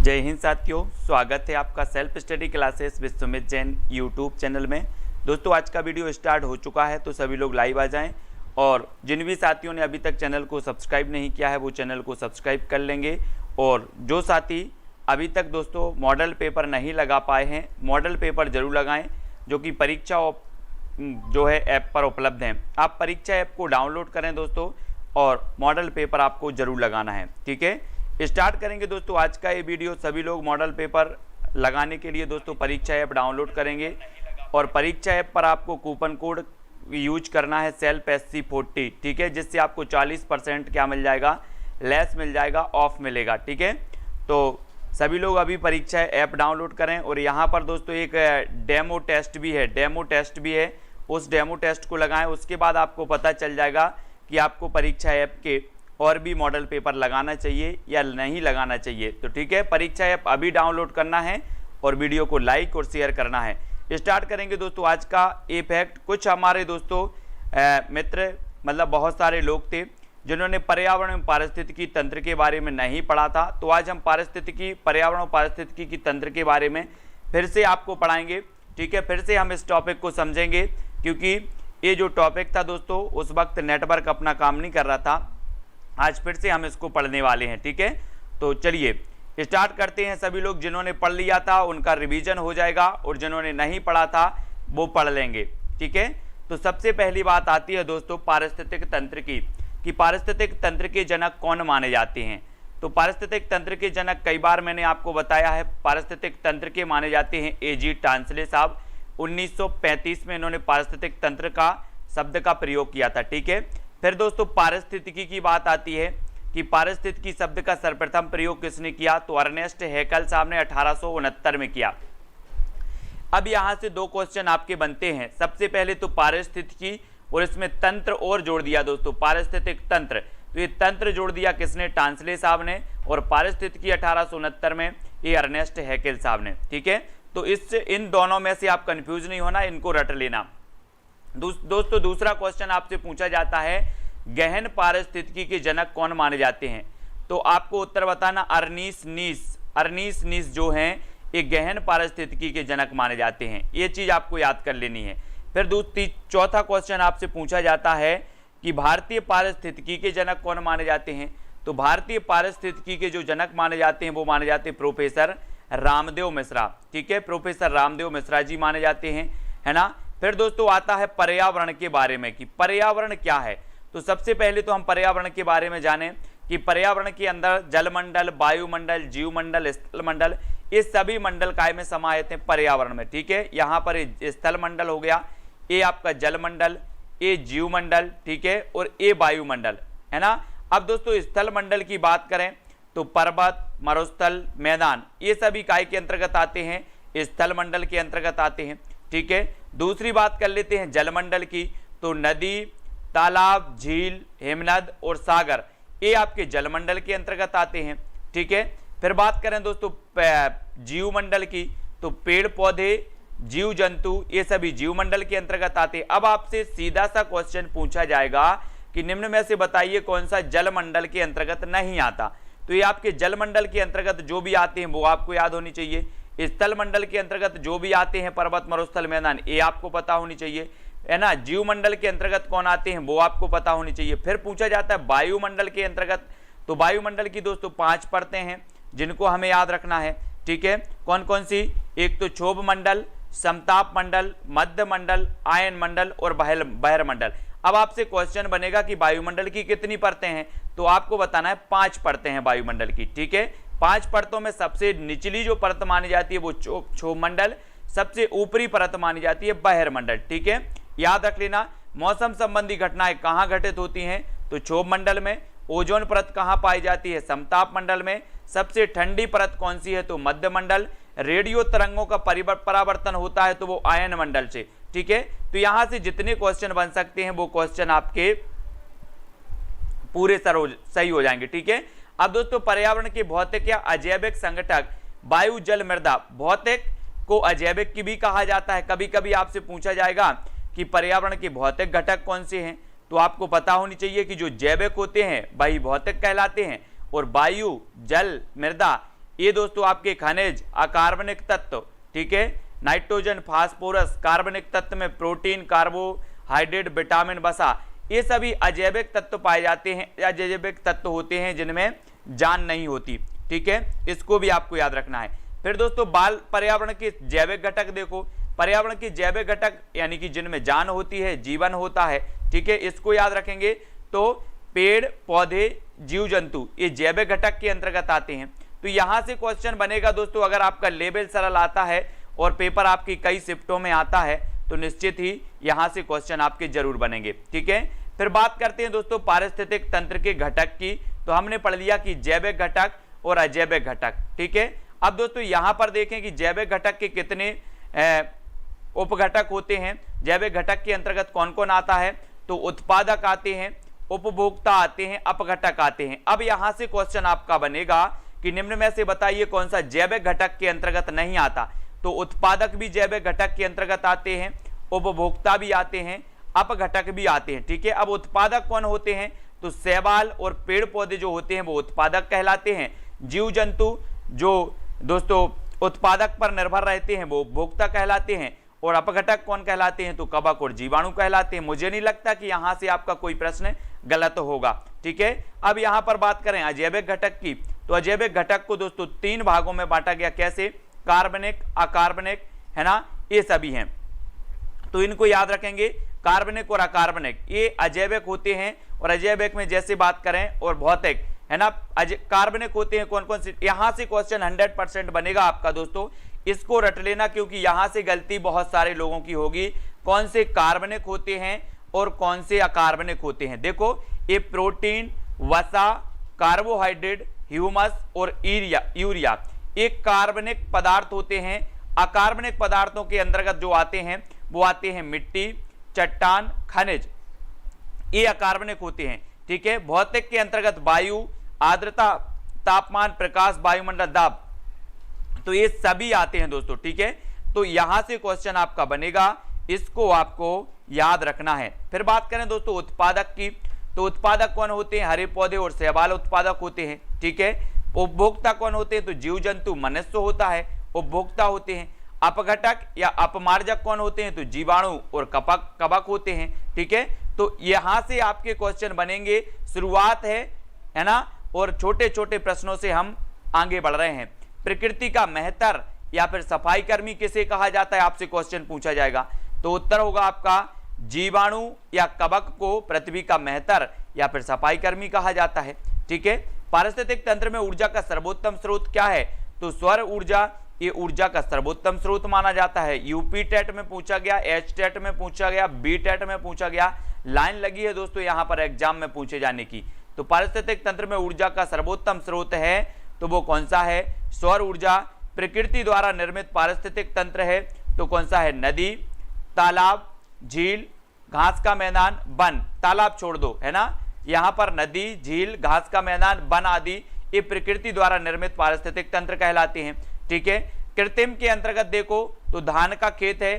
जय हिंद साथियों, स्वागत है आपका self study classes with Sumit Jain YouTube channel में। दोस्तों आज का वीडियो स्टार्ट हो चुका है, तो सभी लोग लाइव आ जाएं और जिन भी साथियों ने अभी तक चैनल को सब्सक्राइब नहीं किया है वो चैनल को सब्सक्राइब कर लेंगे। और जो साथी अभी तक दोस्तों मॉडल पेपर नहीं लगा पाए हैं, मॉडल पेपर जरूर लगाएँ जो कि परीक्षा जो है ऐप पर उपलब्ध हैं। आप परीक्षा ऐप को डाउनलोड करें दोस्तों और मॉडल पेपर आपको ज़रूर लगाना है। ठीक है, स्टार्ट करेंगे दोस्तों आज का ये वीडियो। सभी लोग मॉडल पेपर लगाने के लिए दोस्तों परीक्षा ऐप डाउनलोड करेंगे और परीक्षा ऐप पर आपको कूपन कोड यूज करना है सेल्फ SC40। ठीक है, जिससे आपको 40% क्या मिल जाएगा, लेस मिल जाएगा, ऑफ मिलेगा। ठीक है, तो सभी लोग अभी परीक्षा ऐप डाउनलोड करें। और यहाँ पर दोस्तों एक डेमो टेस्ट भी है, उस डेमो टेस्ट को लगाएं। उसके बाद आपको पता चल जाएगा कि आपको परीक्षा ऐप के और भी मॉडल पेपर लगाना चाहिए या नहीं लगाना चाहिए। तो ठीक है, परीक्षा ऐप अभी डाउनलोड करना है और वीडियो को लाइक और शेयर करना है। स्टार्ट करेंगे दोस्तों आज का ए फैक्ट। कुछ हमारे दोस्तों मित्र मतलब बहुत सारे लोग थे जिन्होंने पर्यावरण एवं पारिस्थितिकी तंत्र के बारे में नहीं पढ़ा था, तो आज हम पर्यावरण और पारिस्थितिकी की तंत्र के बारे में फिर से आपको पढ़ाएंगे। ठीक है, फिर से हम इस टॉपिक को समझेंगे क्योंकि ये जो टॉपिक था दोस्तों उस वक्त नेटवर्क अपना काम नहीं कर रहा था। आज फिर से हम इसको पढ़ने वाले हैं। ठीक है, तो चलिए स्टार्ट करते हैं। सभी लोग जिन्होंने पढ़ लिया था उनका रिवीजन हो जाएगा और जिन्होंने नहीं पढ़ा था वो पढ़ लेंगे। ठीक है, तो सबसे पहली बात आती है दोस्तों पारिस्थितिक तंत्र की, कि पारिस्थितिक तंत्र के जनक कौन माने जाते हैं। तो पारिस्थितिक तंत्र के जनक कई बार मैंने आपको बताया है, पारिस्थितिक तंत्र के माने जाते हैं A.G. टांसले साहब। 1935 में इन्होंने पारिस्थितिक तंत्र का शब्द का प्रयोग किया था। ठीक है, फिर दोस्तों पारिस्थितिकी की बात आती है कि पारिस्थितिकी शब्द का सर्वप्रथम प्रयोग किसने किया, तो अर्नेस्ट हैकेल साहब ने 1869 में किया। अब यहां से दो क्वेश्चन आपके बनते हैं। सबसे पहले तो पारिस्थितिकी और इसमें तंत्र और जोड़ दिया दोस्तों, पारिस्थितिक तंत्र। तो ये तंत्र जोड़ दिया किसने, टांसले साहब ने, और पारिस्थितिकी 1869 में ये अर्नेस्ट हैकेल साहब ने। ठीक है, तो इन दोनों में से आप कंफ्यूज नहीं होना, इनको रट लेना। दोस्तों दूसरा क्वेश्चन आपसे पूछा जाता है गहन पारिस्थितिकी के जनक कौन माने जाते हैं, तो आपको उत्तर बताना अर्नीस नीस जो हैं ये गहन पारिस्थितिकी के जनक माने जाते हैं। ये चीज आपको याद कर लेनी है। फिर चौथा क्वेश्चन आपसे पूछा जाता है कि भारतीय पारिस्थितिकी के जनक कौन माने जाते हैं, तो भारतीय पारिस्थितिकी के जो जनक माने जाते हैं वो माने जाते हैं प्रोफेसर रामदेव मिश्रा। ठीक है, प्रोफेसर रामदेव मिश्रा जी माने जाते हैं, है ना। फिर दोस्तों आता है पर्यावरण के बारे में कि पर्यावरण क्या है। तो सबसे पहले तो हम पर्यावरण के बारे में जानें कि पर्यावरण के अंदर जलमंडल, वायुमंडल, जीवमंडल, स्थलमंडल, ये सभी मंडल काय में समाहित हैं पर्यावरण में। ठीक है, यहाँ पर स्थल मंडल हो गया, ये आपका जलमंडल, ये जीवमंडल, ठीक है, और ये वायुमंडल, है ना। अब दोस्तों स्थल मंडल की बात करें तो पर्वत, मरुस्थल, मैदान, ये सभी काय के अंतर्गत आते हैं, स्थल मंडल के अंतर्गत आते हैं। ठीक है, दूसरी बात कर लेते हैं जलमंडल की, तो नदी, तालाब, झील, हिमनद और सागर ये आपके जलमंडल के अंतर्गत आते हैं। ठीक है, फिर बात करें दोस्तों जीवमंडल की, तो पेड़ पौधे, जीव जंतु, ये सभी जीवमंडल के अंतर्गत आते हैं। अब आपसे सीधा सा क्वेश्चन पूछा जाएगा कि निम्न में से बताइए कौन सा जलमंडल के अंतर्गत नहीं आता। तो ये आपके जलमंडल के अंतर्गत जो भी आते हैं वो आपको याद होनी चाहिए। स्थल मंडल के अंतर्गत जो भी आते हैं पर्वत, मरुस्थल, मैदान, ये आपको पता होनी चाहिए, है ना। जीवमंडल के अंतर्गत कौन आते हैं वो आपको पता होनी चाहिए। फिर पूछा जाता है वायुमंडल के अंतर्गत, तो वायुमंडल की दोस्तों 5 परतें हैं जिनको हमें याद रखना है। ठीक है, कौन कौन सी, एक तो क्षोभ मंडल, समताप मंडल, मध्य मंडल, आयन मंडल और बहिर्मंडल। अब आपसे क्वेश्चन बनेगा कि वायुमंडल की कितनी परतें हैं, तो आपको बताना है 5 परतें हैं वायुमंडल की। ठीक है, 5 परतों में सबसे निचली जो परत मानी जाती है वो क्षोभ मंडल, सबसे ऊपरी परत मानी जाती है बहिर्मंडल। ठीक है, याद रख लेना। मौसम संबंधी घटनाएं कहाँ घटित होती हैं, तो क्षोभ मंडल में। ओजोन परत कहाँ पाई जाती है, समताप मंडल में। सबसे ठंडी परत कौन सी है, तो मध्य मंडल। रेडियो तरंगों का परावर्तन होता है तो वो आयन मंडल से। ठीक है, तो यहां से जितने क्वेश्चन बन सकते हैं वो क्वेश्चन आपके पूरे सही हो जाएंगे। ठीक है, अब दोस्तों पर्यावरण के भौतिक या अजैविक संगठक वायु, जल, मृदा, भौतिक को अजैविक की भी कहा जाता है। कभी कभी आपसे पूछा जाएगा कि पर्यावरण के भौतिक घटक कौन से हैं, तो आपको पता होनी चाहिए कि जो जैविक होते हैं वही भौतिक कहलाते हैं और वायु, जल, मृदा ये दोस्तों आपके खनिज, अकार्बनिक तत्व, ठीक है, नाइट्रोजन, फास्फोरस, कार्बनिक तत्व में प्रोटीन, कार्बोहाइड्रेट, विटामिन, वसा, ये सभी अजैविक तत्व पाए जाते हैं, अजैविक तत्व होते हैं जिनमें जान नहीं होती, ठीक है, इसको भी आपको याद रखना है। फिर दोस्तों बाल पर्यावरण के जैविक घटक देखो, पर्यावरण के जैविक घटक यानी कि जिनमें जान होती है, जीवन होता है, ठीक है, इसको याद रखेंगे तो पेड़, पौधे, जीव जंतु ये जैविक घटक के अंतर्गत आते हैं। तो यहां से क्वेश्चन बनेगा दोस्तों, अगर आपका लेवल सरल आता है और पेपर आपकी कई शिफ्टों में आता है तो निश्चित ही यहां से क्वेश्चन आपके जरूर बनेंगे, ठीक है। फिर बात करते हैं दोस्तों पारिस्थितिक तंत्र के घटक की, तो हमने पढ़ लिया कि जैविक घटक और अजैविक घटक, ठीक है। अब दोस्तों यहां पर देखें कि जैविक घटक के कितने उपघटक होते हैं, जैविक घटक के अंतर्गत कौन कौन आता है, तो उत्पादक आते हैं, उपभोक्ता आते हैं, अपघटक आते हैं। अब यहां से क्वेश्चन आपका बनेगा कि निम्न में से बताइए कौन सा जैविक घटक के अंतर्गत नहीं आता, तो उत्पादक भी जैविक घटक के अंतर्गत आते हैं, उपभोक्ता भी आते हैं, अपघटक भी आते हैं, ठीक है। अब उत्पादक कौन होते हैं, तो शैवाल और पेड़ पौधे जो होते हैं वो उत्पादक कहलाते हैं, जीव जंतु जो दोस्तों उत्पादक पर निर्भर रहते हैं वो उपभोक्ता कहलाते हैं, और अपघटक कौन कहलाते हैं, तो कवक और जीवाणु कहलाते हैं। मुझे नहीं लगता कि यहां से आपका कोई प्रश्न गलत होगा, ठीक है। अब यहां पर बात करें अजैविक घटक की, तो अजैविक घटक को दोस्तों 3 भागों में बांटा गया, कैसे, कार्बनिक, अकार्बनिक, है ना, ये सभी हैं, तो इनको याद रखेंगे। कार्बनिक और अकार्बनिक ये अजैविक होते हैं, और अजैविक में जैसे बात करें और भौतिक, है ना, कार्बनिक होते हैं कौन कौन से, यहां से क्वेश्चन 100% बनेगा आपका दोस्तों, इसको रट लेना क्योंकि यहां से गलती बहुत सारे लोगों की होगी। कौन से कार्बनिक होते हैं और कौन से अकार्बनिक होते हैं, देखो ये प्रोटीन, वसा, कार्बोहाइड्रेट, ह्यूमस और यूरिया ये कार्बनिक पदार्थ होते हैं। अकार्बनिक पदार्थों के अंतर्गत जो आते हैं वो आते हैं मिट्टी, चट्टान, खनिज, ये अकार्बनिक होते हैं, ठीक है। भौतिक के अंतर्गत वायु, आर्द्रता, तापमान, प्रकाश, वायुमंडल, दाब, तो ये सभी आते हैं दोस्तों, ठीक है। तो यहां से क्वेश्चन आपका बनेगा, इसको आपको याद रखना है। फिर बात करें दोस्तों उत्पादक की, तो उत्पादक कौन होते हैं, हरे पौधे और शैवाल उत्पादक होते हैं, ठीक है। उपभोक्ता कौन होते हैं, तो जीव जंतु, मनुष्य होता है, उपभोक्ता होते हैं। अपघटक या अपमार्जक कौन होते हैं, तो जीवाणु और कवक होते हैं, ठीक है। तो यहां से आपके क्वेश्चन बनेंगे, शुरुआत है ना, और छोटे छोटे प्रश्नों से हम आगे बढ़ रहे हैं। प्रकृति का मेहतर या फिर सफाई कर्मी किसे कहा जाता है, आपसे क्वेश्चन पूछा जाएगा, तो उत्तर होगा आपका जीवाणु या कवक को पृथ्वी का मेहतर या फिर सफाई कर्मी कहा जाता है, ठीक है। पारिस्थितिक तंत्र में ऊर्जा का सर्वोत्तम स्रोत क्या है, तो सौर ऊर्जा ये ऊर्जा का सर्वोत्तम स्रोत माना जाता है। यूपी टेट में पूछा गया, एच टेट में पूछा गया, बी टेट में पूछा गया, लाइन लगी है दोस्तों यहां पर एग्जाम में पूछे जाने की। तो पारिस्थितिक तंत्र में ऊर्जा का सर्वोत्तम स्रोत है तो वो कौन सा है, सौर ऊर्जा। प्रकृति द्वारा निर्मित पारिस्थितिक तंत्र है तो कौन सा है, नदी, तालाब, झील, घास का मैदान, वन, तालाब छोड़ दो, है ना, यहां पर नदी, झील, घास का मैदान, वन आदि ये प्रकृति द्वारा निर्मित पारिस्थितिक तंत्र कहलाते हैं, ठीक है। कृत्रिम के अंतर्गत देखो तो धान का खेत है,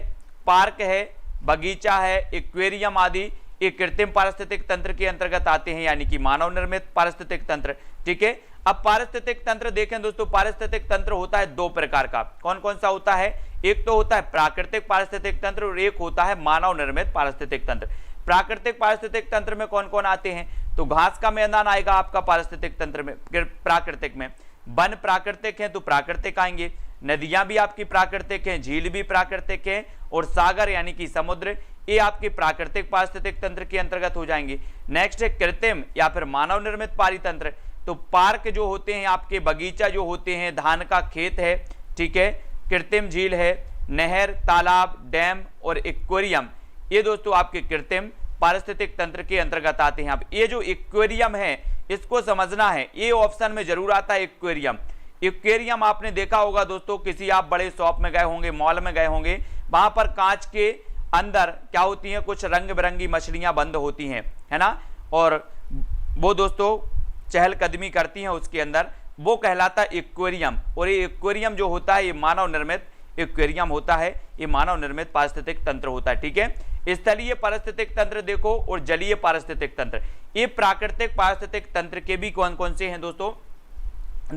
पार्क है, बगीचा है, एक्वेरियम आदि ये कृत्रिम पारिस्थितिक तंत्र के अंतर्गत आते हैं, यानी कि मानव निर्मित पारिस्थितिक तंत्र, ठीक है। अब पारिस्थितिक तंत्र देखें दोस्तों, पारिस्थितिक तंत्र होता है 2 प्रकार का, कौन कौन सा होता है, एक तो होता है प्राकृतिक पारिस्थितिक तंत्र और एक होता है मानव निर्मित पारिस्थितिक तंत्र। प्राकृतिक पारिस्थितिक तंत्र में कौन कौन आते हैं, तो घास का मैदान आएगा आपका पारिस्थितिक तंत्र में, प्राकृतिक में, वन प्राकृतिक है तो प्राकृतिक आएंगे, नदियां भी आपकी प्राकृतिक हैं, झील भी प्राकृतिक है, और सागर यानी कि समुद्र ये आपके प्राकृतिक पारिस्थितिक तंत्र के अंतर्गत हो जाएंगे। नेक्स्ट है कृत्रिम या फिर मानव निर्मित पारितंत्र, तो पार्क जो होते हैं आपके, बगीचा जो होते हैं, धान का खेत है, ठीक है, कृत्रिम झील है, नहर, तालाब, डैम और एक्वेरियम ये दोस्तों आपके कृत्रिम पारिस्थितिक तंत्र के अंतर्गत आते हैं। अब ये जो एक्वेरियम है इसको समझना है, ये ऑप्शन में जरूर आता है एक्वेरियम। एक्वेरियम आपने देखा होगा दोस्तों, किसी आप बड़े शॉप में गए होंगे, मॉल में गए होंगे, वहां पर कांच के अंदर क्या होती हैं, कुछ रंग बिरंगी मछलियां बंद होती हैं, है ना, और वो दोस्तों चहलकदमी करती हैं उसके अंदर, वो कहलाता है एक्वेरियम। और ये एक्वेरियम जो होता है ये मानव निर्मित एक्वेरियम होता है, ये मानव निर्मित पारिस्थितिक तंत्र होता है, ठीक है। स्थलीय पारिस्थितिक तंत्र देखो और जलीय पारिस्थितिक तंत्र, ये प्राकृतिक पारिस्थितिक तंत्र के भी कौन कौन से हैं दोस्तों,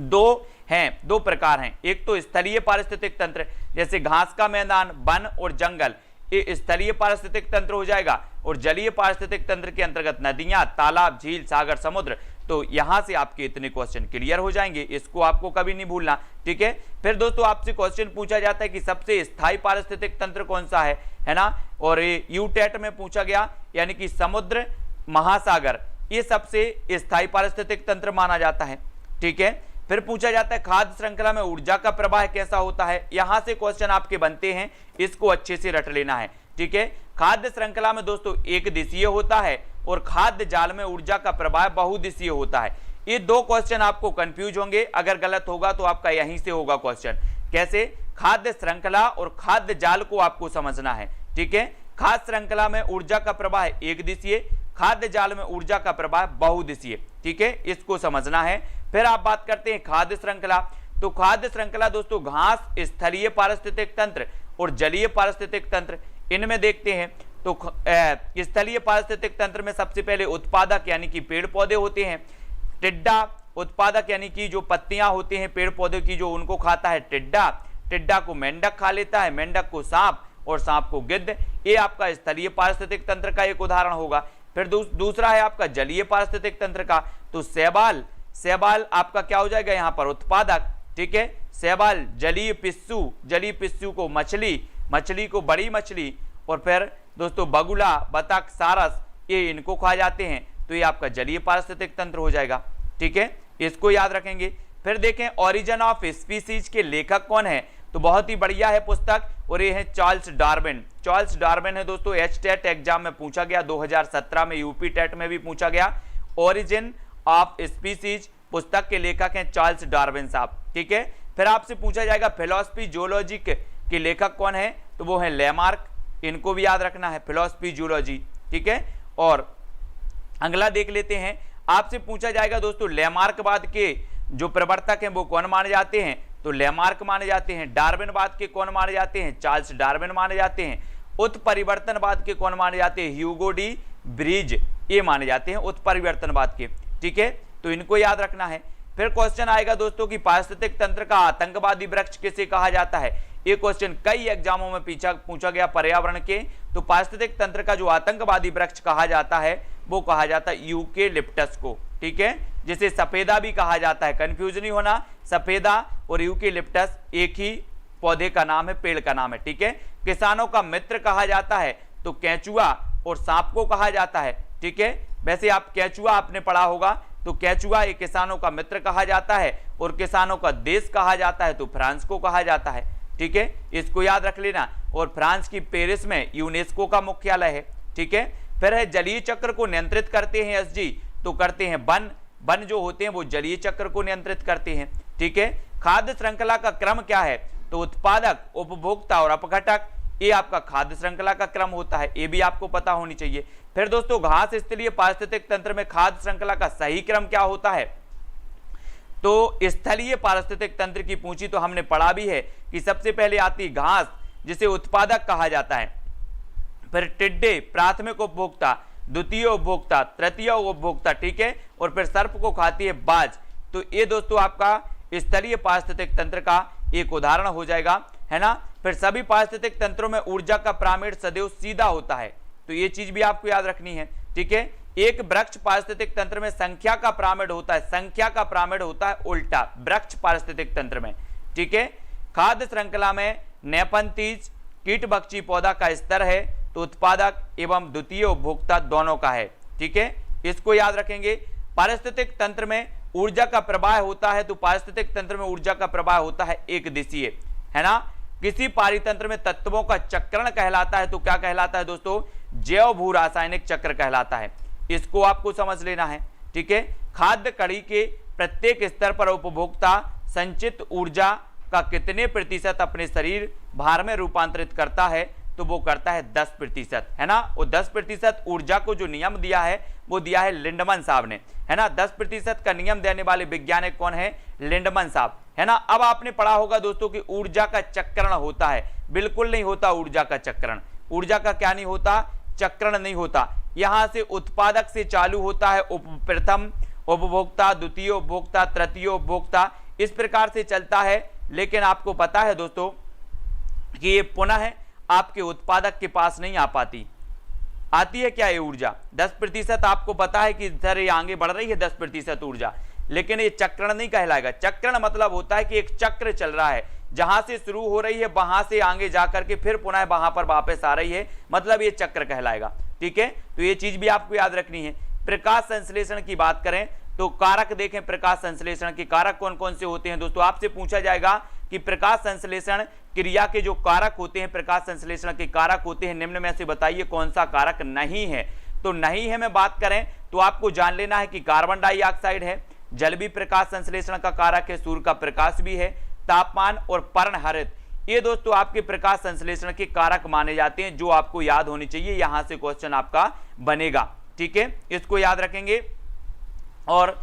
2 हैं, दो प्रकार हैं। एक तो स्थलीय पारिस्थितिक तंत्र, जैसे घास का मैदान, वन और जंगल, ये स्थलीय पारिस्थितिक तंत्र हो जाएगा। और जलीय पारिस्थितिक तंत्र के अंतर्गत नदियां, तालाब, झील, सागर, समुद्र। तो यहां से आपके इतने क्वेश्चन क्लियर हो जाएंगे, इसको आपको कभी नहीं भूलना, ठीक है। फिर दोस्तों आपसे क्वेश्चन पूछा जाता है कि सबसे स्थायी पारिस्थितिक तंत्र कौन सा है ना, और यूटेट में पूछा गया, यानी कि समुद्र, महासागर, ये सबसे स्थायी पारिस्थितिक तंत्र माना जाता है, ठीक है। फिर पूछा जाता है खाद्य श्रृंखला में ऊर्जा का प्रवाह कैसा होता है, यहां से क्वेश्चन आपके बनते हैं, इसको अच्छे से रट लेना है, ठीक है। खाद्य श्रृंखला में दोस्तों एक दिशीय होता है और खाद्य जाल में ऊर्जा का प्रवाह बहुदिशीय होता है। ये दो क्वेश्चन आपको कंफ्यूज होंगे, अगर गलत होगा तो आपका यहीं से होगा क्वेश्चन। कैसे? खाद्य श्रृंखला और खाद्य जाल को आपको समझना है, ठीक है। खाद्य श्रृंखला में ऊर्जा का प्रवाह एक दिशीय, खाद्य जाल में ऊर्जा का प्रवाह बहुदिशीय, ठीक है, इसको समझना है। फिर आप बात करते हैं खाद्य श्रृंखला। तो खाद्य श्रृंखला दोस्तों घास, स्थलीय पारिस्थितिक तंत्र और जलीय पारिस्थितिक तंत्र, इनमें देखते हैं। तो स्थलीय पारिस्थितिक तंत्र में सबसे पहले उत्पादक यानी कि पेड़ पौधे होते हैं। टिड्डा उत्पादक यानी कि जो पत्तियां होती हैं पेड़ पौधे की, जो उनको खाता है टिड्डा। टिड्डा को मेंढक खा लेता है, मेंढक को सांप और सांप को गिद्ध। ये आपका स्थलीय पारिस्थितिक तंत्र का एक उदाहरण होगा। फिर दूसरा है आपका जलीय पारिस्थितिक तंत्र का। तो शैवाल, शैवाल आपका क्या हो जाएगा यहाँ पर? उत्पादक, ठीक है। शैवाल, जलीय पिस्सू, जलीय पिस्सू को मछली, मछली को बड़ी मछली, और फिर दोस्तों बगुला, बतख, सारस, ये इनको खा जाते हैं। तो ये आपका जलीय पारिस्थितिक तंत्र हो जाएगा, ठीक है, इसको याद रखेंगे। फिर देखें ओरिजिन ऑफ स्पीसीज के लेखक कौन है, तो बहुत ही बढ़िया है पुस्तक, और ये है चार्ल्स डार्विन। चार्ल्स डार्विन है दोस्तों, एचटेट एग्जाम में पूछा गया, 2017 में यूपी टेट में भी पूछा गया। ओरिजिन ऑफ स्पीसीज पुस्तक के लेखक हैं चार्ल्स डार्विन साहब, ठीक है। फिर आपसे पूछा जाएगा फिलॉसफी जियोलॉजी के लेखक कौन है, तो वो है लेमार्क, इनको भी याद रखना है, फिलॉसफी जियोलॉजी, ठीक है। और अगला देख लेते हैं, आपसे पूछा जाएगा दोस्तों लेमार्कवाद के जो प्रवर्तक हैं वो कौन माने जाते हैं, तो लेमार्क माने जाते हैं। डार्विनवाद के कौन माने जाते हैं, चार्ल्स डार्विन माने जाते हैं। उत्परिवर्तनवाद के कौन माने जाते हैं, ह्यूगो डी ब्रीज, ये माने जाते हैं उत्परिवर्तनवाद के, ठीक है, तो इनको याद रखना है। फिर क्वेश्चन आएगा दोस्तों कि पारिस्थितिक तंत्र का आतंकवादी वृक्ष किसे कहा जाता है। ये क्वेश्चन कई एग्जामों में पूछा गया पर्यावरण के। तो पारिस्थितिक तंत्र का जो आतंकवादी वृक्ष कहा जाता है वो कहा जाता है यूकेलिप्टस को, ठीक है, जिसे सफेदा भी कहा जाता है, कंफ्यूज नहीं होना, सफेदा और यूकेलिप्टस एक ही पौधे का नाम है, पेड़ का नाम है, ठीक है। किसानों का मित्र कहा जाता है तो केंचुआ और सांप को कहा जाता है, ठीक है। वैसे आप केंचुआ आपने पढ़ा होगा, तो केंचुआ एक किसानों का मित्र कहा जाता है, और किसानों का देश कहा जाता है तो फ्रांस को कहा जाता है, ठीक है, इसको याद रख लेना। और फ्रांस की पेरिस में यूनेस्को का मुख्यालय है, ठीक है। फिर है जलीय चक्र को नियंत्रित करते हैं एसजी, तो करते हैं वन, वन जो होते हैं वो जलीय चक्र को नियंत्रित करते हैं, ठीक है। खाद्य श्रृंखला का क्रम क्या है, तो उत्पादक, उपभोक्ता और अपघटक, ये आपका खाद्य श्रृंखला का क्रम होता है, ये भी आपको पता होनी चाहिए। फिर दोस्तों घास स्थलीय पारिस्थितिक तंत्र में खाद्य श्रृंखला का सही क्रम क्या होता है, तो स्थलीय पारिस्थितिक तंत्र की पूछी तो हमने पढ़ा भी है कि सबसे पहले आती घास जिसे उत्पादक कहा जाता है, फिर टिड्डे प्राथमिक उपभोक्ता, द्वितीय उपभोक्ता, तृतीय उपभोक्ता, ठीक है, और फिर सर्प को खाती है बाज। तो ये दोस्तों आपका स्थलीय पारिस्थितिक तंत्र का एक उदाहरण हो जाएगा, है ना। फिर सभी पारिस्थितिक तंत्रों में ऊर्जा का पिरामिड सदैव सीधा होता है, तो ये चीज भी आपको याद रखनी है, ठीक है। एक वृक्ष पारिस्थितिक तंत्र में संख्या का पिरामिड होता है, संख्या का पिरामिड होता है उल्टा वृक्ष पारिस्थितिक तंत्र में, ठीक है। खाद्य श्रृंखला में नेपंथीज कीटभक्षी पौधा का स्तर है, तो उत्पादक एवं द्वितीय उपभोक्ता दोनों का है, ठीक है, इसको याद रखेंगे। पारिस्थितिक तंत्र में ऊर्जा का प्रवाह होता है, तो पारिस्थितिक तंत्र में ऊर्जा का प्रवाह होता है एक दिशीय, है ना। किसी पारितंत्र में तत्वों का चक्रण कहलाता है, तो क्या कहलाता है दोस्तों, जैव भू रासायनिक चक्र कहलाता है, इसको आपको समझ लेना है, ठीक है। खाद्य कड़ी के प्रत्येक स्तर पर उपभोक्ता संचित ऊर्जा का कितने प्रतिशत अपने शरीर भार में रूपांतरित करता है, तो वो करता है 10%, है ना। वो 10% ऊर्जा को जो नियम दिया है वो दिया है लिंडमन साहब ने, है ना। 10% का नियम देने वाले वैज्ञानिक कौन है, लिंडमन साहब, है ना। अब आपने पढ़ा होगा दोस्तों कि ऊर्जा का चक्रण होता है, बिल्कुल नहीं होता ऊर्जा का चक्रण, ऊर्जा का क्या नहीं होता, चक्रण नहीं होता। यहां से उत्पादक से चालू होता है प्रथम उपभोक्ता, द्वितीय उपभोक्ता, तृतीय उपभोक्ता, इस प्रकार से चलता है। लेकिन आपको पता है दोस्तों कि ये पुनः आपके उत्पादक के पास नहीं आ पाती। आती है क्या ये ऊर्जा? 10% आपको पता है कि सर ये आगे बढ़ रही है 10% ऊर्जा, लेकिन ये चक्रण नहीं कहलाएगा। चक्रण मतलब होता है कि एक चक्र चल रहा है, जहां से शुरू हो रही है वहां से आगे जाकर के फिर पुनः वहां पर वापस आ रही है, मतलब ये चक्र कहलाएगा। ठीक है, तो ये चीज भी आपको याद रखनी है। प्रकाश संश्लेषण की बात करें तो कारक देखें, प्रकाश संश्लेषण के कारक कौन कौन से होते हैं दोस्तों? आपसे पूछा जाएगा कि प्रकाश संश्लेषण क्रिया के जो कारक होते हैं, प्रकाश संश्लेषण के कारक होते हैं, निम्न में से बताइए कौन सा कारक नहीं है। तो नहीं है में बात करें तो आपको जान लेना है कि कार्बन डाइऑक्साइड है, जल भी प्रकाश संश्लेषण का कारक है, सूर्य का प्रकाश भी है, तापमान और पर्णहरित, ये दोस्तों आपके प्रकाश संश्लेषण के कारक माने जाते हैं, जो आपको याद होनी चाहिए। यहां से क्वेश्चन आपका बनेगा। ठीक है, इसको याद रखेंगे। और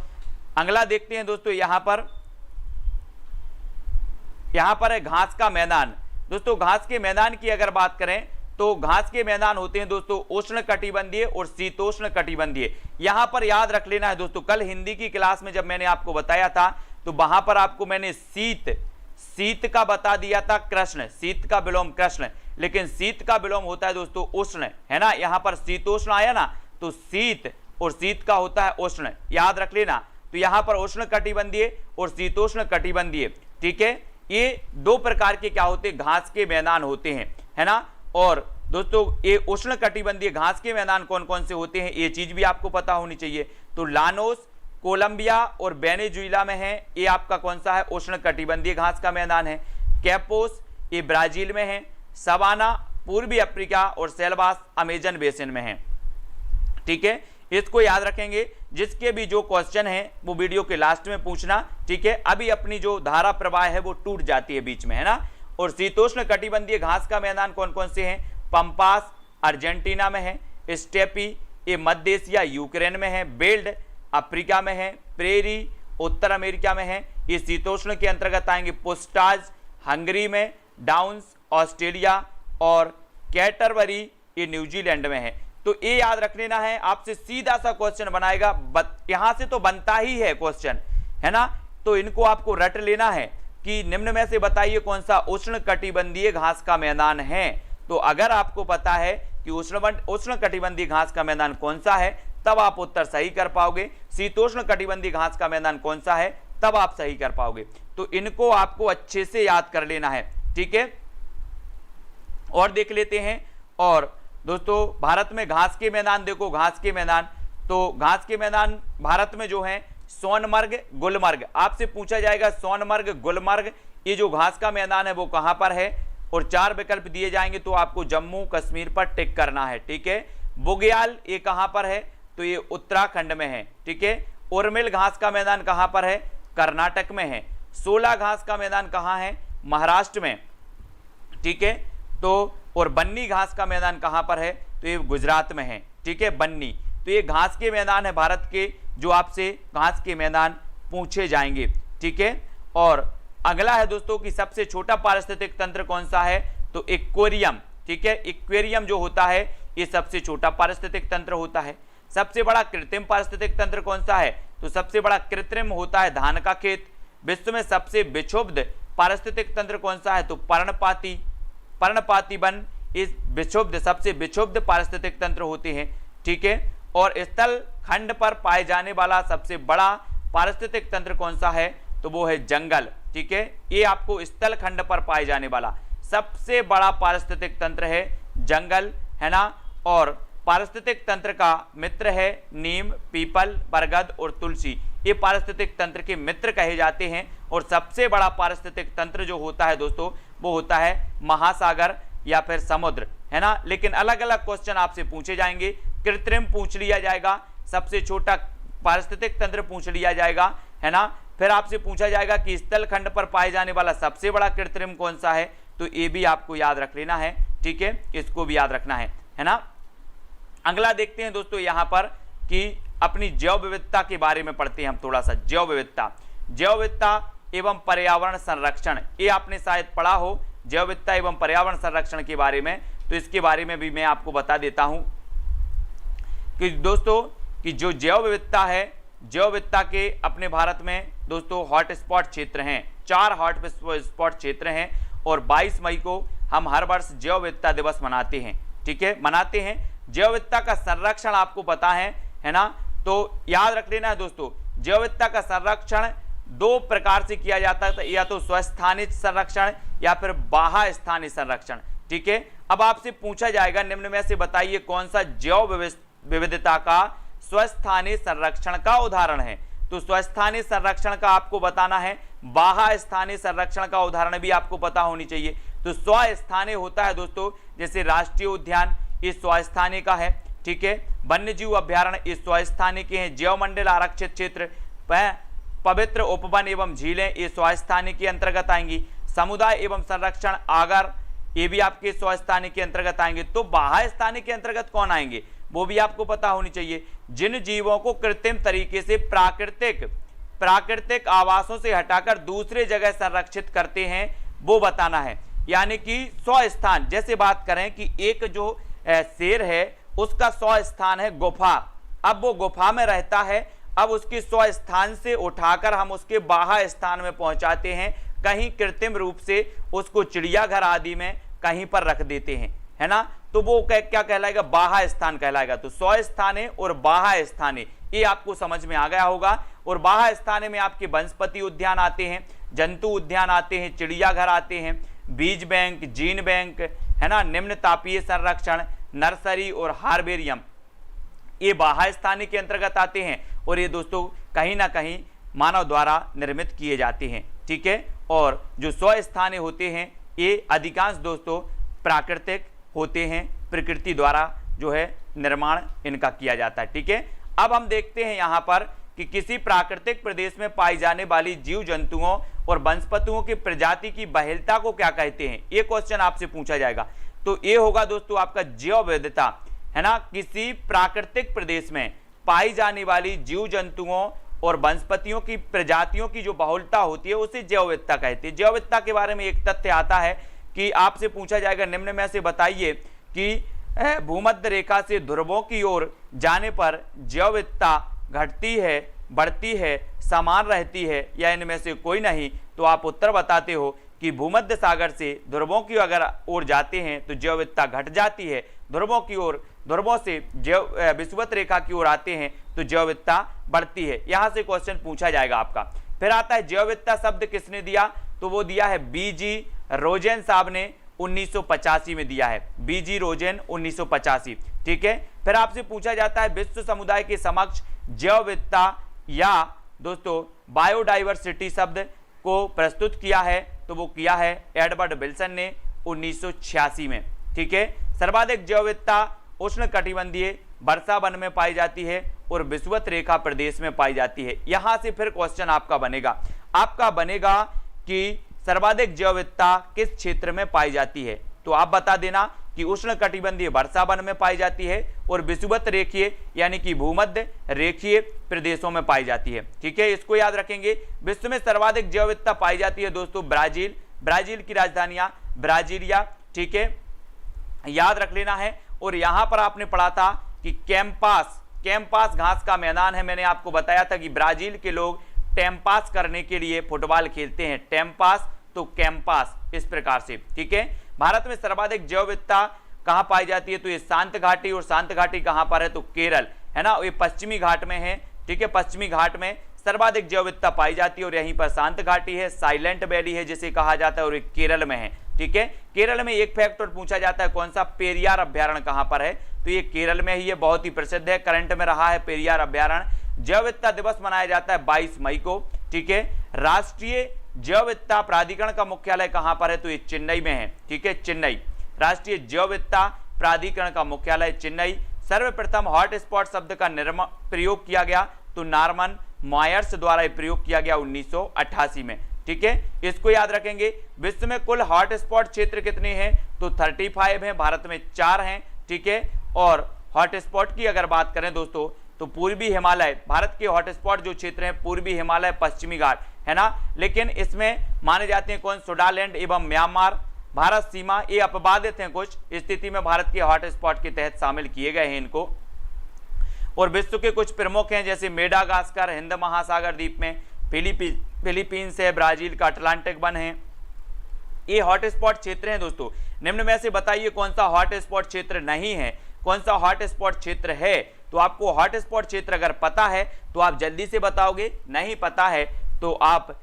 अगला देखते हैं दोस्तों, यहां पर है घास का मैदान। दोस्तों घास के मैदान की अगर बात करें तो घास के मैदान होते हैं दोस्तों उष्ण कटिबंधीय और शीतोष्ण कटिबंधीय। यहां पर याद रख लेना है दोस्तों, कल हिंदी की क्लास में जब मैंने आपको बताया था तो वहां पर आपको मैंने शीत का बता दिया था कृष्ण, शीत का विलोम कृष्ण, लेकिन शीत का विलोम होता है दोस्तों उष्ण, है ना। यहां पर शीतोष्ण आया ना, तो शीत और शीत का होता है उष्ण, याद रख लेना। तो यहां पर उष्ण कटिबंधीय और शीतोष्ण कटिबंधीय, ठीक है, ये दो प्रकार के क्या होते हैं? घास के मैदान होते हैं, है ना। और दोस्तों ये उष्ण कटिबंधीय घास के मैदान कौन कौन से होते हैं, ये चीज भी आपको पता होनी चाहिए। तो लानोस कोलंबिया और वेनेजुएला में है, ये आपका कौन सा है? उष्ण कटिबंधीय घास का मैदान है। कैपोस ये ब्राजील में है, सवाना पूर्वी अफ्रीका और सेलवास अमेजन बेसिन में है। ठीक है, इसको याद रखेंगे। जिसके भी जो क्वेश्चन है वो वीडियो के लास्ट में पूछना। ठीक है, अभी अपनी जो धारा प्रवाह है वो टूट जाती है बीच में, है ना। और शीतोष्ण कटिबंधीय घास का मैदान कौन कौन से हैं? पंपास अर्जेंटीना में है, स्टेपी ये मध्य एशिया यूक्रेन में है, बेल्ड अफ्रीका में है, प्रेरी उत्तर अमेरिका में है, ये शीतोष्ण के अंतर्गत आएंगे। पुस्टाज हंगरी में, डाउन्स ऑस्ट्रेलिया और कैटरबरी ये न्यूजीलैंड में है। तो ये याद रख लेना है, आपसे सीधा सा क्वेश्चन बनाएगा, यहां से तो बनता ही है क्वेश्चन, है ना। तो इनको आपको रट लेना है कि निम्न में से बताइए कौन सा उष्ण कटिबंधीय घास का मैदान है। तो अगर आपको पता है कि उष्ण कटिबंधीय घास का मैदान कौन सा है, तब आप उत्तर सही कर पाओगे। शीतोष्ण कटिबंधीय घास का मैदान कौन सा है, तब आप सही कर पाओगे। तो इनको आपको अच्छे से याद कर लेना है। ठीक है, और देख लेते हैं। और दोस्तों भारत में घास के मैदान देखो, घास के मैदान, तो घास के मैदान भारत में जो है सोनमर्ग गुलमर्ग, आपसे पूछा जाएगा सोनमर्ग गुलमर्ग ये जो घास का मैदान है वो कहां पर है, और 4 विकल्प दिए जाएंगे तो आपको जम्मू कश्मीर पर टिक करना है। ठीक है, बुग्याल ये कहां पर है, तो ये उत्तराखंड में है। ठीक है, उर्मिल घास का मैदान कहां पर है, कर्नाटक में है। सोला घास का मैदान कहां है, महाराष्ट्र में। ठीक है, तो और बन्नी घास का मैदान कहां पर है, तो ये गुजरात में है। ठीक है, बन्नी, तो ये घास के मैदान है भारत के, जो आपसे घास के मैदान पूछे जाएंगे। ठीक है, और अगला है दोस्तों कि सबसे छोटा पारिस्थितिक तंत्र कौन सा है, तो एक्वेरियम। ठीक है, एक्वेरियम जो होता है ये सबसे छोटा पारिस्थितिक तंत्र होता है। सबसे बड़ा कृत्रिम पारिस्थितिक तंत्र कौन सा है, तो सबसे बड़ा कृत्रिम होता है धान का खेत। विश्व में सबसे विक्षुब्ध पारिस्थितिक तंत्र कौन सा है, तो पर्णपाती वन इस विक्षुब्ध सबसे विक्षुब्ध पारिस्थितिक तंत्र होते हैं। ठीक है, और स्थल खंड पर पाए जाने वाला सबसे बड़ा पारिस्थितिक तंत्र कौन सा है, तो वो है जंगल। ठीक है, ये आपको स्थल खंड पर पाए जाने वाला सबसे बड़ा पारिस्थितिक तंत्र है जंगल, है ना। और पारिस्थितिक तंत्र का मित्र है नीम, पीपल, बरगद और तुलसी, ये पारिस्थितिक तंत्र के मित्र कहे जाते हैं। और सबसे बड़ा पारिस्थितिक तंत्र जो होता है दोस्तों वो होता है महासागर या फिर समुद्र, है ना। लेकिन अलग अलग क्वेश्चन आपसे पूछे जाएंगे, कृत्रिम पूछ लिया जाएगा, सबसे छोटा पारिस्थितिक तंत्र पूछ लिया जाएगा, है ना। फिर आपसे पूछा जाएगा कि स्थल खंड पर पाए जाने वाला सबसे बड़ा कृत्रिम कौन सा है, तो ये भी आपको याद रख लेना है। ठीक है, इसको भी याद रखना है ना। अगला देखते हैं दोस्तों यहाँ पर कि अपनी जैव विविधता के बारे में पढ़ते हैं हम थोड़ा सा। जैव विविधता एवं पर्यावरण संरक्षण, ये आपने शायद पढ़ा हो जैव विविधता एवं पर्यावरण संरक्षण के बारे में, तो इसके बारे में भी मैं आपको बता देता हूं कि दोस्तों कि जो जैव विविधता है, जैव विविधता के अपने भारत में दोस्तों हॉट स्पॉट क्षेत्र हैं, 4 हॉट स्पॉट क्षेत्र हैं और 22 मई को हम हर वर्ष जैव विविधता दिवस मनाते हैं। ठीक है, मनाते हैं। जैव विविधता का संरक्षण आपको पता है ना, तो याद रख लेना है दोस्तों, जैव विविधता का संरक्षण 2 प्रकार से किया जाता है, या तो स्वस्थानिक संरक्षण या फिर बाह्य स्थानिक संरक्षण। ठीक है, अब आपसे पूछा जाएगा निम्न में से बताइए कौन सा जैव विविधता का स्वस्थानिक संरक्षण का उदाहरण है। तो स्वस्थानीय संरक्षण का आपको बताना है, बाह्य स्थानीय संरक्षण का उदाहरण भी आपको पता होनी चाहिए। तो स्वस्थानीय होता है दोस्तों, जैसे राष्ट्रीय उद्यान ये स्वस्थानीय का है। ठीक है, वन्य जीव अभ्यारण्य ये स्वस्थानीय के हैं। जैव मंडल आरक्षित क्षेत्र, पवित्र उपवन एवं झीलें ये स्वस्थानीय के अंतर्गत आएंगी। समुदाय एवं संरक्षण आगर ये भी आपके स्वस्थानीय के अंतर्गत आएंगे। तो बाह्य स्थानीय के अंतर्गत कौन आएंगे वो भी आपको पता होनी चाहिए। जिन जीवों को कृत्रिम तरीके से प्राकृतिक आवासों से हटाकर दूसरे जगह संरक्षित करते हैं वो बताना है। यानी कि स्वस्थान, जैसे बात करें कि एक जो शेर है उसका स्वस्थान है गुफा, अब वो गुफा में रहता है, अब उसके स्वस्थान से उठाकर हम उसके बाह्य स्थान में पहुंचाते हैं, कहीं कृत्रिम रूप से उसको चिड़ियाघर आदि में कहीं पर रख देते हैं, है ना। तो वो क्या कहलाएगा, बाह्य स्थान कहलाएगा। तो स्वस्थानीय और बाह्य स्थानीय ये आपको समझ में आ गया होगा। और बाह्य स्थानीय में आपके वनस्पति उद्यान आते हैं, जंतु उद्यान आते हैं, चिड़ियाघर आते हैं, बीज बैंक, जीन बैंक, है ना, निम्न तापीय संरक्षण, नर्सरी और हार्बेरियम ये बाह्य स्थानीय के अंतर्गत आते हैं। और ये दोस्तों कहीं ना कहीं मानव द्वारा निर्मित किए जाते हैं। ठीक है, और जो स्वस्थानीय होते हैं ये अधिकांश दोस्तों प्राकृतिक होते हैं, प्रकृति द्वारा जो है निर्माण इनका किया जाता है। ठीक है, अब हम देखते हैं यहाँ पर कि किसी प्राकृतिक प्रदेश में पाई जाने वाली जीव जंतुओं और वनस्पतियों की प्रजाति की बहुलता को क्या कहते हैं, ये क्वेश्चन आपसे पूछा जाएगा। तो ये होगा दोस्तों आपका जैव विविधता, है ना। किसी प्राकृतिक प्रदेश में पाई जाने वाली जीव जंतुओं और वनस्पतियों की प्रजातियों की जो बहुलता होती है उसे जैव विविधता कहते हैं। जैव विविधता के बारे में एक तथ्य आता है कि आपसे पूछा जाएगा निम्न में से बताइए कि भूमध्य रेखा से ध्रुवों की ओर जाने पर जैव विविधता घटती है, बढ़ती है, समान रहती है या इनमें से कोई नहीं। तो आप उत्तर बताते हो कि भूमध्य सागर से ध्रुवों की अगर ओर जाते हैं तो जैव विविधता घट जाती है, ध्रुवों से विषुवत रेखा की ओर आते हैं तो जैव विविधता बढ़ती है। यहां से क्वेश्चन पूछा जाएगा आपका। फिर आता है जैव विविधता शब्द किसने दिया, तो वो दिया है बीजी रोजेन साहब ने 1985 में दिया है, बीजी रोजेन 1985। ठीक है, फिर आपसे पूछा जाता है विश्व समुदाय के समक्ष जैव विविधता या दोस्तों बायोडाइवर्सिटी शब्द को प्रस्तुत किया है, तो वो किया है एडवर्ड विल्सन ने 1986 में। ठीक है, सर्वाधिक जैव विविधता उष्ण कटिबंधीय वर्षा वन में पाई जाती है और विषुवत रेखा प्रदेश में पाई जाती है। यहां से फिर क्वेश्चन आपका बनेगा कि सर्वाधिक जैव विविधता किस क्षेत्र में पाई जाती है, तो आप बता देना कि उष्ण कटिबंधीय वर्षा वन में पाई जाती है और विषुवत रेखीय यानी कि भूमध्य रेखीय प्रदेशों में पाई जाती है। ठीक है, इसको याद रखेंगे। विश्व में सर्वाधिक जैव विविधता पाई जाती है दोस्तों ब्राजील की राजधानियां ब्राजीलिया। ठीक है, याद रख लेना है। और यहां पर आपने पढ़ा था कि कैंपास घास का मैदान है। मैंने आपको बताया था कि ब्राजील के लोग टेम्पास करने के लिए फुटबॉल खेलते हैं, टेम्पास तो कैंपास, इस प्रकार से। ठीक है, भारत में सर्वाधिक जैव विविधता कहां पाई जाती है, तो ये शांत घाटी, और शांत घाटी कहां पर है, तो केरल, है ना, ये पश्चिमी घाट में है। ठीक है, पश्चिमी घाट में सर्वाधिक जैव विविधता पाई जाती है और यहीं पर शांत घाटी है, साइलेंट वैली है जिसे कहा जाता है, और ये केरल में है। ठीक है, केरल में एक फैक्ट और पूछा जाता है कौन सा, पेरियार अभ्यारण्य कहां पर है, तो ये केरल में ही है, बहुत ही प्रसिद्ध है, करंट में रहा है पेरियार अभ्यारण्य। जैव विविधता दिवस मनाया जाता है 22 मई को। ठीक है, राष्ट्रीय जैव विविधता प्राधिकरण का मुख्यालय कहां पर है, तो ये चेन्नई में है। ठीक है, चेन्नई, राष्ट्रीय जैव विविधता प्राधिकरण का मुख्यालय चेन्नई। सर्वप्रथम हॉट स्पॉट शब्द का प्रयोग किया गया, तो नॉर्मन मायर्स द्वारा प्रयोग किया गया 1988 में। ठीक है, इसको याद रखेंगे। विश्व में कुल हॉट स्पॉट क्षेत्र कितने हैं, तो 35 हैं, भारत में 4 हैं। ठीक है, और हॉट स्पॉट की अगर बात करें दोस्तों तो पूर्वी हिमालय, भारत के हॉट स्पॉट जो क्षेत्र हैं पूर्वी हिमालय, पश्चिमी घाट, है ना, लेकिन इसमें माने जाते हैं कौन, सुडालैंड एवं म्यांमार, भारत सीमा, ये अपवादित हैं, कुछ स्थिति में भारत के हॉट स्पॉट के तहत शामिल किए गए हैं इनको। और विश्व के कुछ प्रमुख हैं जैसे मेडागास्कर हिंद महासागर द्वीप में, फिलीपींस है, ब्राजील का अटलांटिक वन है। ये हॉट स्पॉट क्षेत्र हैं दोस्तों। निम्न में से बताइए कौन सा हॉट स्पॉट क्षेत्र नहीं है, कौन सा हॉट स्पॉट क्षेत्र है। तो आपको हॉट स्पॉट क्षेत्र अगर पता है तो आप जल्दी से बताओगे, नहीं पता है तो आप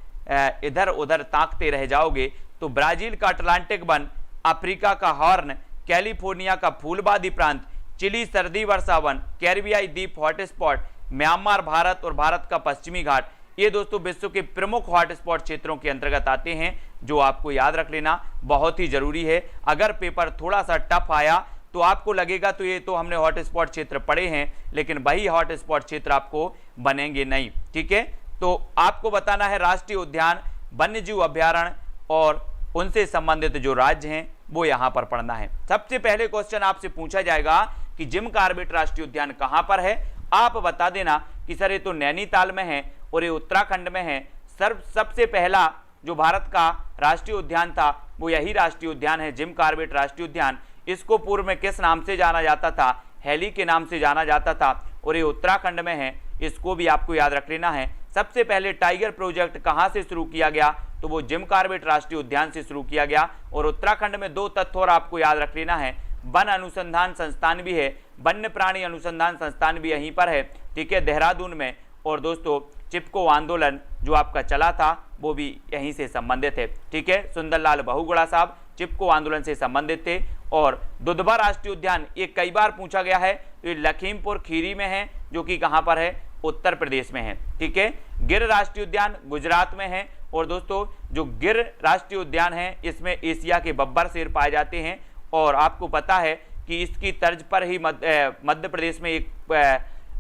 इधर उधर ताकते रह जाओगे। तो ब्राजील का अटलांटिक वन, अफ्रीका का हॉर्न, कैलिफोर्निया का फूलवादी प्रांत, चिली सर्दी वर्षा वन, कैरिबियाई द्वीप हॉट स्पॉट, म्यांमार भारत और भारत का पश्चिमी घाट, ये दोस्तों विश्व के प्रमुख हॉट स्पॉट क्षेत्रों के अंतर्गत आते हैं, जो आपको याद रख लेना बहुत ही जरूरी है। अगर पेपर थोड़ा सा टफ आया तो आपको लगेगा तो ये तो हमने हॉट स्पॉट क्षेत्र पढ़े हैं, लेकिन वही हॉट स्पॉट क्षेत्र आपको बनेंगे नहीं। ठीक है, तो आपको बताना है राष्ट्रीय उद्यान, वन्यजीव अभ्यारण्य और उनसे संबंधित जो राज्य हैं वो यहां पर पढ़ना है। सबसे पहले क्वेश्चन आपसे पूछा जाएगा कि जिम कॉर्बेट राष्ट्रीय उद्यान कहां पर है। आप बता देना कि सर ये तो नैनीताल में है और ये उत्तराखंड में है। सबसे पहला जो भारत का राष्ट्रीय उद्यान था वो यही राष्ट्रीय उद्यान है, जिम कॉर्बेट राष्ट्रीय उद्यान। इसको पूर्व में किस नाम से जाना जाता था, हेली के नाम से जाना जाता था, और ये उत्तराखंड में है, इसको भी आपको याद रख लेना है। सबसे पहले टाइगर प्रोजेक्ट कहां से शुरू किया गया, तो वो जिम कॉर्बेट राष्ट्रीय उद्यान से शुरू किया गया। और उत्तराखंड में दो तथ्य और आपको याद रख लेना है, वन अनुसंधान संस्थान भी है, वन्य प्राणी अनुसंधान संस्थान भी यहीं पर है, ठीक है, देहरादून में। और दोस्तों चिपको आंदोलन जो आपका चला था वो भी यहीं से संबंधित है, ठीक है। सुंदरलाल बहुगुणा साहब चिपको आंदोलन से संबंधित थे। और दुधवा राष्ट्रीय उद्यान ये कई बार पूछा गया है, तो ये लखीमपुर खीरी में है, जो कि कहां पर है, उत्तर प्रदेश में है, ठीक है। गिर राष्ट्रीय उद्यान गुजरात में है। और दोस्तों जो गिर राष्ट्रीय उद्यान है इसमें एशिया के बब्बर शेर पाए जाते हैं। और आपको पता है कि इसकी तर्ज पर ही मध्य प्रदेश में एक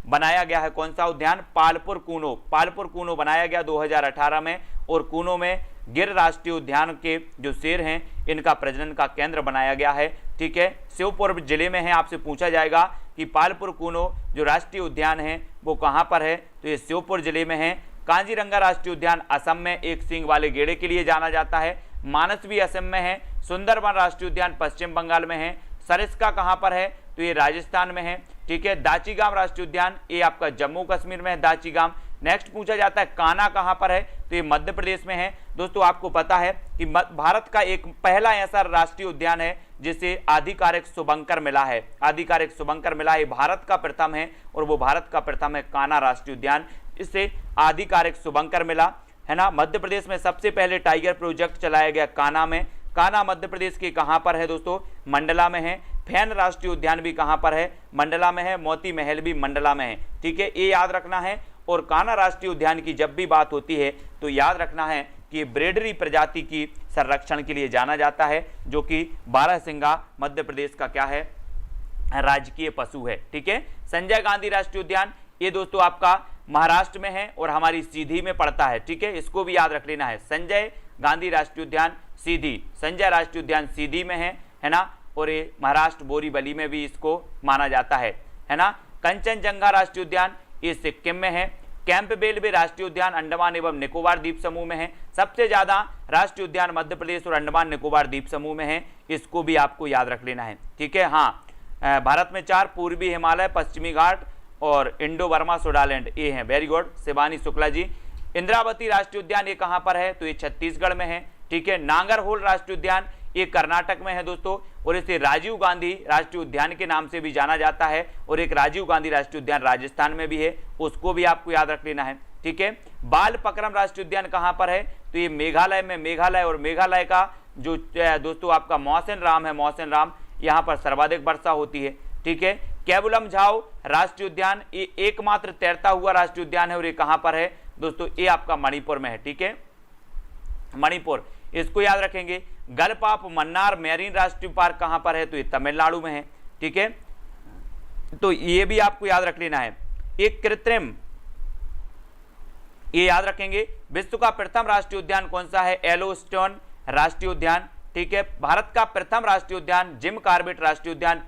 बनाया गया है, कौन सा उद्यान, पालपुर कूनो। पालपुर कूनो बनाया गया 2018 में, और कूनो में गिर राष्ट्रीय उद्यान के जो शेर हैं इनका प्रजनन का केंद्र बनाया गया है, ठीक है। श्योपुर जिले में है। आपसे पूछा जाएगा कि पालपुर कूनो जो राष्ट्रीय उद्यान है वो कहां पर है, तो ये श्योपुर जिले में है। काजीरंगा राष्ट्रीय उद्यान असम में एक सींग वाले गेड़े के लिए जाना जाता है। मानस भी असम में है। सुंदरबन राष्ट्रीय उद्यान पश्चिम बंगाल में है। सरिस्का कहां पर है, तो ये राजस्थान में है, ठीक है। दाचीगाम राष्ट्रीय उद्यान ये आपका जम्मू कश्मीर में है, दाचीगाम। नेक्स्ट पूछा जाता है कान्हा कहां पर है, तो ये मध्य प्रदेश में है। दोस्तों आपको पता है कि भारत का एक पहला ऐसा राष्ट्रीय उद्यान है जिसे आधिकारिक शुभंकर मिला है, आधिकारिक शुभंकर मिला है, भारत का प्रथम है, और वो भारत का प्रथम है कान्हा राष्ट्रीय उद्यान, इससे आधिकारिक शुभंकर मिला है ना। मध्य प्रदेश में सबसे पहले टाइगर प्रोजेक्ट चलाया गया कान्हा में। कान्हा मध्य प्रदेश के कहां पर है दोस्तों, मंडला में है। फैन राष्ट्रीय उद्यान भी कहां पर है, मंडला में है। मोती महल भी मंडला में है, ठीक है, ये याद रखना है। और कान्हा राष्ट्रीय उद्यान की जब भी बात होती है तो याद रखना है कि ये ब्रेडरी प्रजाति की संरक्षण के लिए जाना जाता है, जो कि बारहसिंगा मध्य प्रदेश का क्या है, राजकीय पशु है, ठीक है। संजय गांधी राष्ट्रीय उद्यान ये दोस्तों आपका महाराष्ट्र में है और हमारी सीधी में पड़ता है, ठीक है, इसको भी याद रख लेना है। संजय गांधी राष्ट्रीय उद्यान सीधी, संजय राष्ट्रीय उद्यान सीधी में है ना। और ये महाराष्ट्र बोरीवली में भी इसको माना जाता है ना। कंचनजंगा राष्ट्रीय उद्यान ये सिक्किम में है। कैंपबेल भी राष्ट्रीय उद्यान अंडमान एवं निकोबार द्वीप समूह में है। सबसे ज्यादा राष्ट्रीय उद्यान मध्य प्रदेश और अंडमान निकोबार द्वीप समूह में है, इसको भी आपको याद रख लेना है, ठीक है। हाँ, भारत में 4 पूर्वी हिमालय, पश्चिमी घाट और इंडो बर्मा सोडालैंड ये हैं। Very good Shivani Shukla ji. इंद्रावती राष्ट्रीय उद्यान ये कहां पर है, तो ये छत्तीसगढ़ में है, ठीक है। नागरहोल राष्ट्रीय उद्यान ये कर्नाटक में है दोस्तों, और इसे राजीव गांधी राष्ट्रीय उद्यान के नाम से भी जाना जाता है। और एक राजीव गांधी राष्ट्रीय उद्यान राजस्थान में भी है, उसको भी आपको याद रख लेना है, ठीक है। बालपक्रम राष्ट्रीय उद्यान कहां पर है, तो ये मेघालय में, मेघालय, और मेघालय का जो दोस्तों आपका मौसिन राम है, मौसिन राम, यहाँ पर सर्वाधिक वर्षा होती है, ठीक है। केवलम झाओ राष्ट्रीय उद्यान ये एकमात्र तैरता हुआ राष्ट्रीय उद्यान है, और ये कहां पर है दोस्तों, ये आपका मणिपुर में है, ठीक है, मणिपुर, इसको याद रखेंगे। गलपाप मन्नार मैरीन राष्ट्रीय पार्क कहां पर है, तो ये तमिलनाडु में है, ठीक है। तो ये भी आपको याद रख लेना है। एक कृत्रिम, ये याद रखेंगे, विश्व का प्रथम राष्ट्रीय उद्यान कौन सा है, येलोस्टोन राष्ट्रीय उद्यान, ठीक है। भारत का प्रथम राष्ट्रीय उद्यान जिम कॉर्बेट राष्ट्रीय उद्यान